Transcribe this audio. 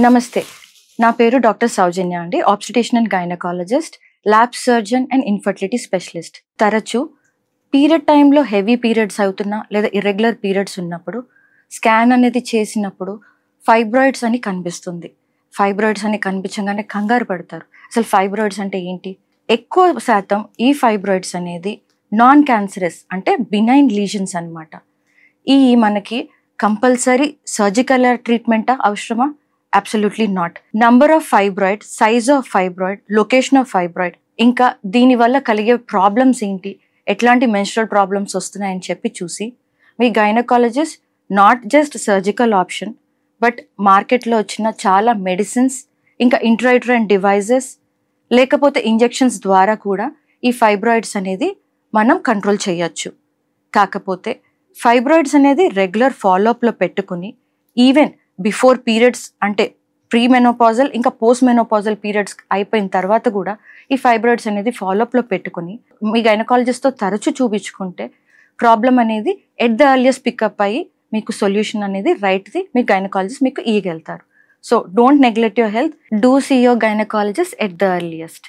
నమస్తే. నా పేరు డాక్టర్ సౌజన్య అండి. Obstetrician and gynaecologist, lab surgeon and infertility specialist. తరచూ పీరియడ్ టైంలో హెవీ పీరియడ్స్ అవుతున్నా లేదా ఇర్రెగ్యులర్ పీరియడ్స్ ఉన్నప్పుడు స్కాన్ అనేది చేసినప్పుడు ఫైబ్రాయిడ్స్ అని కనిపిస్తుంది. ఫైబ్రాయిడ్స్ అని కనిపించగానే కంగారు పడతారు. అసలు ఫైబ్రాయిడ్స్ అంటే ఏంటి? ఎక్కువ శాతం ఈ ఫైబ్రాయిడ్స్ అనేది నాన్ క్యాన్సరస్ అంటే బినైన్ లీజన్స్ అనమాట. ఈ మనకి కంపల్సరీ సర్జికల్ ట్రీట్మెంటా అవసరమా? Absolutely not. Number of fibroid, size of fibroid, location of fibroid, ఇంకా దీనివల్ల కలిగే ప్రాబ్లమ్స్ ఏంటి, ఎట్లాంటి మెన్స్ట్రల్ ప్రాబ్లమ్స్ వస్తున్నాయని చెప్పి చూసి మీ gynaecologist not just surgical option but మార్కెట్లో వచ్చిన చాలా మెడిసిన్స్, ఇంకా ఇంట్రాయూటరైన్ డివైజెస్ లేకపోతే ఇంజెక్షన్స్ ద్వారా కూడా ఈ ఫైబ్రాయిడ్స్ అనేది మనం కంట్రోల్ చేయొచ్చు. కాకపోతే ఫైబ్రాయిడ్స్ అనేది రెగ్యులర్ ఫాలోఅప్లో పెట్టుకుని ఈవెన్ బిఫోర్ పీరియడ్స్ అంటే ప్రీ మెనోపాజల్ ఇంకా పోస్ట్ మెనోపాజల్ పీరియడ్స్ అయిపోయిన తర్వాత కూడా ఈ ఫైబ్రాయిడ్స్ అనేది ఫాలోఅప్లో పెట్టుకుని మీ గైనకాలజిస్ట్తో తరచూ చూపించుకుంటే ప్రాబ్లం అనేది ఎట్ ద ఎర్లియస్ట్ పికప్ అయ్యి మీకు సొల్యూషన్ అనేది రైట్ది మీ గైనకాలజిస్ట్ మీకు ఇవ్వగలుగుతారు. So don't neglect your health. Do see your gynaecologist at the earliest.